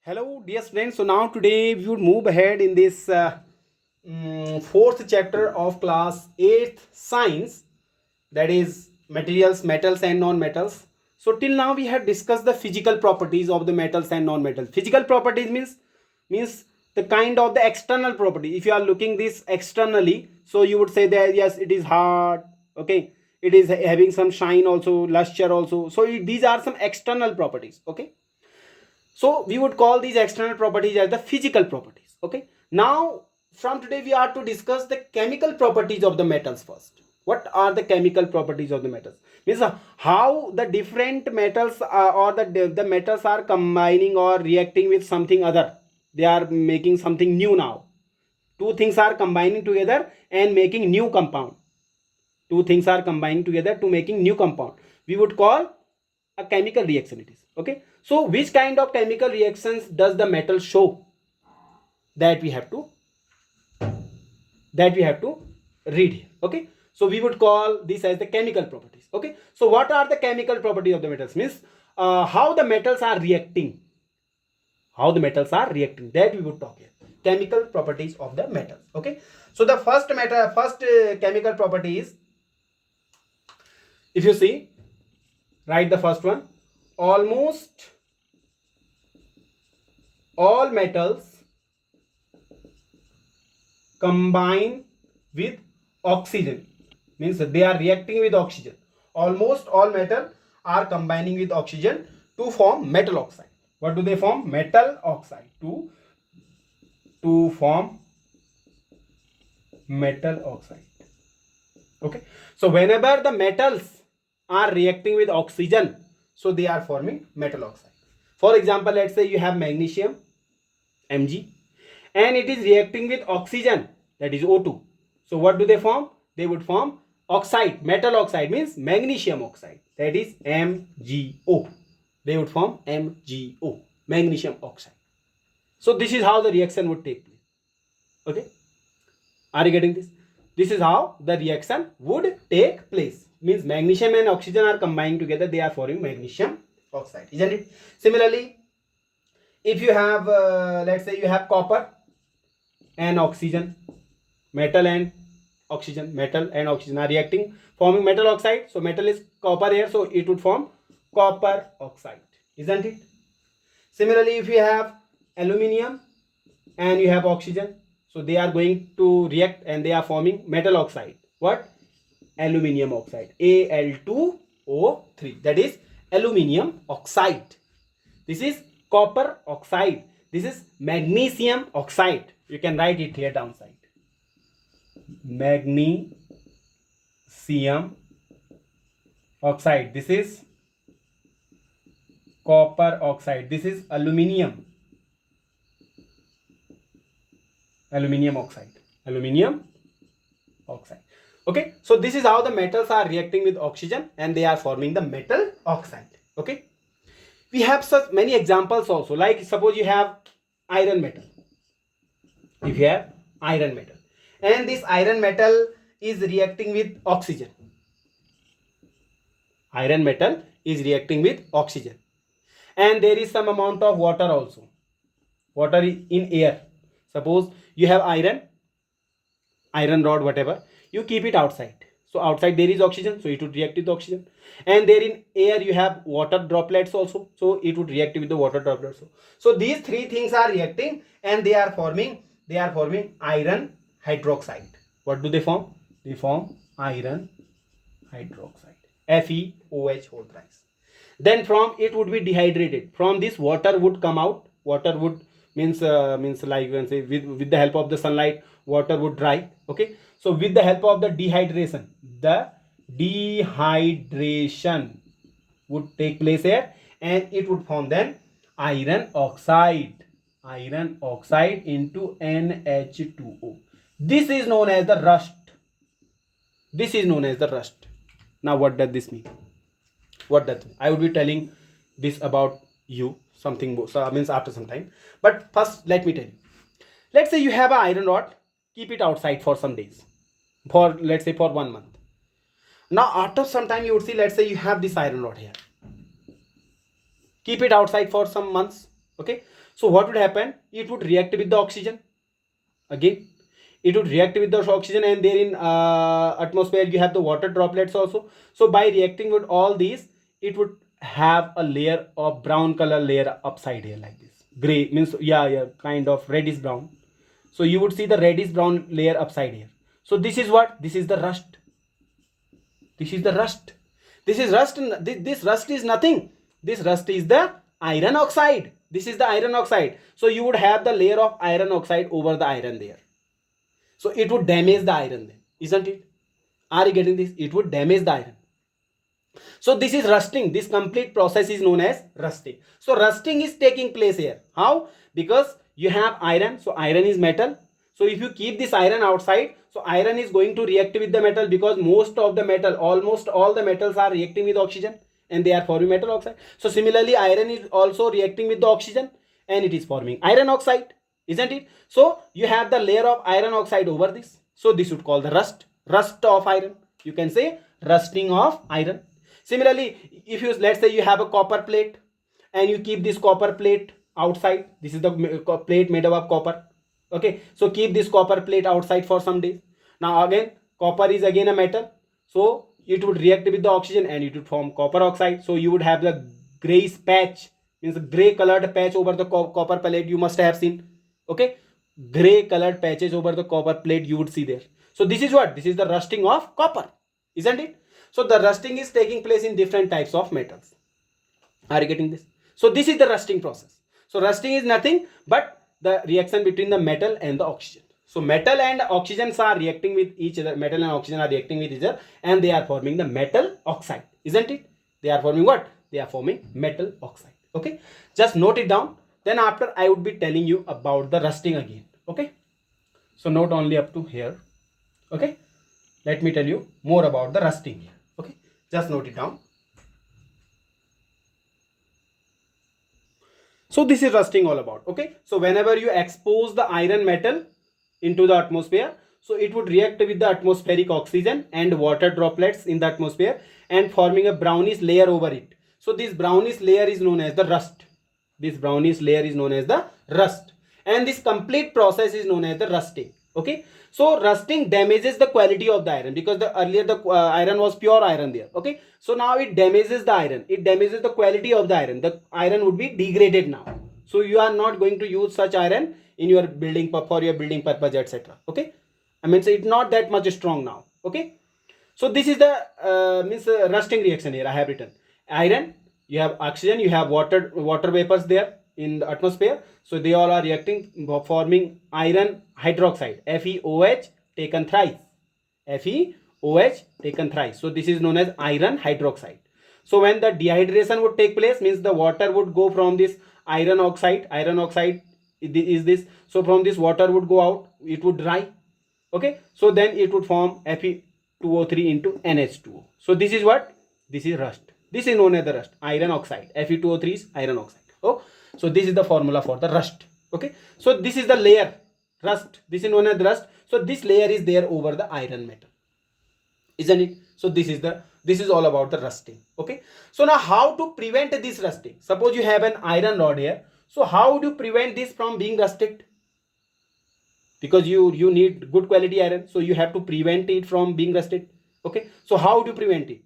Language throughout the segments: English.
Hello, dear students. So now today we would move ahead in this fourth chapter of class 8th science, that is materials, metals and non-metals. So till now we have discussed the physical properties of the metals and non-metals. Physical properties means the kind of the external property. If you are looking this externally, so you would say that yes, it is hard. Okay, it is having some shine also, luster also. So these are some external properties. Okay, so we would call these external properties as the physical properties. Okay, now from today we are to discuss the chemical properties of the metals first. What are the chemical properties of the metals? Means how the different metals or the metals are combining or reacting with something other. They are making something new now. Two things are combining together and making new compound. Two things are combining together to making new compound. We would call a chemical reaction it is. Okay, so which kind of chemical reactions does the metal show? that we have to that we have to read here. Okay, so we would call this as the chemical properties. Okay, so what are the chemical properties of the metals? Means how the metals are reacting. That we would talk here. Chemical properties of the metals. Okay, so the first chemical property is, if you see, write the first one. Almost all metals combine with oxygen. Means they are reacting with oxygen. Almost all metal are combining with oxygen to form metal oxide. What do they form? Metal oxide. To form metal oxide. Okay, so whenever the metals are reacting with oxygen, so they are forming metal oxide. For example, let's say you have magnesium, Mg, and it is reacting with oxygen, that is O2. So what do they form? They would form oxide. Metal oxide means magnesium oxide, that is MgO. They would form MgO, magnesium oxide. So this is how the reaction would take place. Okay, are you getting this? This is how the reaction would take place. Means magnesium and oxygen are combining together, they are forming magnesium oxide, isn't it? Similarly, if you have let's say you have copper and oxygen, metal and oxygen are reacting, forming metal oxide. So metal is copper here, so it would form copper oxide, isn't it? Similarly, if you have aluminium and you have oxygen, so they are going to react and they are forming metal oxide. What? Aluminium oxide, Al2O3, that is aluminium oxide. This is copper oxide. This is magnesium oxide. You can write it here downside. Magnesium oxide. This is copper oxide. This is aluminium oxide. Okay, so this is how the metals are reacting with oxygen and they are forming the metal oxide. Okay, we have such many examples also, like suppose you have iron metal. If you have iron metal and this iron metal is reacting with oxygen, iron metal is reacting with oxygen, and there is some amount of water also, water in air. Suppose you have iron rod, whatever, you keep it outside, so outside there is oxygen, so it would react with oxygen, and there in air you have water droplets also, so it would react with the water droplets also. So these three things are reacting and they are forming iron hydroxide. What do they form? They form iron hydroxide, FeOH whole thrice. Then from it would be dehydrated. From this water would come out. Water would means like you can say with the help of the sunlight, water would dry. Okay, so with the help of the dehydration would take place here, and it would form then iron oxide into NH2O. This is known as the rust. Now what does this mean? I would be telling this about you something more, so means after some time. But first let me tell you. Let's say you have an iron rod, keep it outside for some days, for let's say for 1 month. Now after some time you would see, let's say you have this iron rod here, keep it outside for some months, Okay, so what would happen? It would react with the oxygen. Again, it would react with the oxygen, and there in atmosphere you have the water droplets also. So by reacting with all these, it would have a layer of brown color layer upside here like this. Gray means, yeah, kind of reddish brown. So you would see the reddish brown layer upside here. So this is what? This is the rust. This is the rust. This is rust. This rust is nothing. This rust is the iron oxide. This is the iron oxide. So you would have the layer of iron oxide over the iron there. So it would damage the iron then, isn't it? Are you getting this? It would damage the iron. So this is rusting. This complete process is known as rusting. So rusting is taking place here. How? Because you have iron. So iron is metal. So if you keep this iron outside, so iron is going to react with the metal, because most of the metal, almost all the metals are reacting with oxygen and they are forming metal oxide. So similarly, iron is also reacting with the oxygen and it is forming iron oxide, isn't it? So you have the layer of iron oxide over this. So this would call the rust of iron. You can say rusting of iron. Similarly, if you, let's say you have a copper plate and you keep this copper plate outside, this is the plate made up of copper. Okay, so keep this copper plate outside for some days. Now again, copper is again a metal, so it would react with the oxygen and it would form copper oxide. So you would have the grayish patch, means a gray colored patch over the copper plate. You must have seen. Okay, gray colored patches over the copper plate you would see there. So this is what? This is the rusting of copper, isn't it? So the rusting is taking place in different types of metals. Are you getting this? So this is the rusting process. So rusting is nothing but the reaction between the metal and the oxygen. So metal and oxygens are reacting with each other. Metal and oxygen are reacting with each other and they are forming the metal oxide, isn't it? They are forming what? They are forming metal oxide. Okay, just note it down. Then after I would be telling you about the rusting again. Okay, so note only up to here. Okay, let me tell you more about the rusting here. Okay, just note it down. So this is rusting all about. Okay, so whenever you expose the iron metal into the atmosphere, so it would react with the atmospheric oxygen and water droplets in the atmosphere and forming a brownish layer over it. So this brownish layer is known as the rust. This brownish layer is known as the rust, and this complete process is known as the rusting. Okay, so rusting damages the quality of the iron, because the earlier the iron was pure iron there. Okay, so now it damages the iron, it damages the quality of the iron. The iron would be degraded now, so you are not going to use such iron in your building for your building purpose, etc. Okay, I mean, so it's not that much strong now. Okay, so this is the rusting reaction here I have written. Iron, you have oxygen, you have water vapors there in the atmosphere, so they all are reacting forming iron hydroxide, FeOH taken thrice, FeOH taken thrice. So this is known as iron hydroxide. So when the dehydration would take place, means the water would go from this iron oxide is this, so from this water would go out, it would dry. Okay, so then it would form Fe2O3 into NH2O. So this is what? This is rust. This is known as the rust, iron oxide. Fe2O3 is iron oxide. Oh, so this is the formula for the rust. Okay, so this is the layer rust. This is known as rust. So this layer is there over the iron metal, isn't it? So this is all about the rusting. Okay, so now how to prevent this rusting? Suppose you have an iron rod here. So how do you prevent this from being rusted? Because you need good quality iron, so you have to prevent it from being rusted. Okay, so how do you prevent it?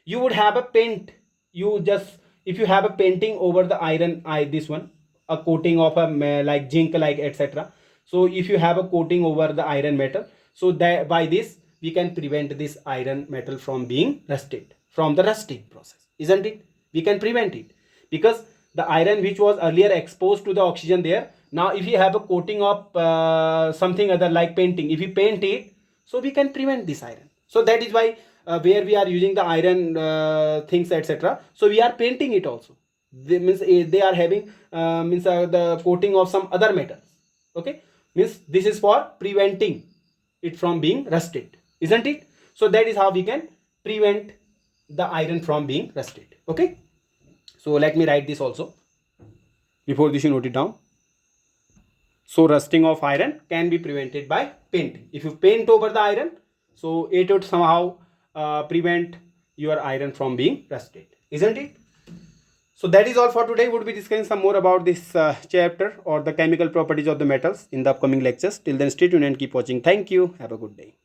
You would have a paint. You just, if you have a painting over the iron, this one, a coating of a like zinc, like etc. So if you have a coating over the iron metal, so that by this we can prevent this iron metal from being rusted, from the rusting process, isn't it? We can prevent it, because the iron which was earlier exposed to the oxygen there, now if you have a coating of something other like painting, if you paint it, so we can prevent this iron. So that is why where we are using the iron things, etc. So we are painting it also. They are having the coating of some other metals. Okay, means this is for preventing it from being rusted, isn't it? So that is how we can prevent the iron from being rusted. Okay, so let me write this also. Before this, you note it down. So rusting of iron can be prevented by painting. If you paint over the iron, so it would somehow prevent your iron from being rusted, isn't it? So that is all for today. We'll be discussing some more about this chapter or the chemical properties of the metals in the upcoming lectures. Till then, stay tuned and keep watching. Thank you. Have a good day.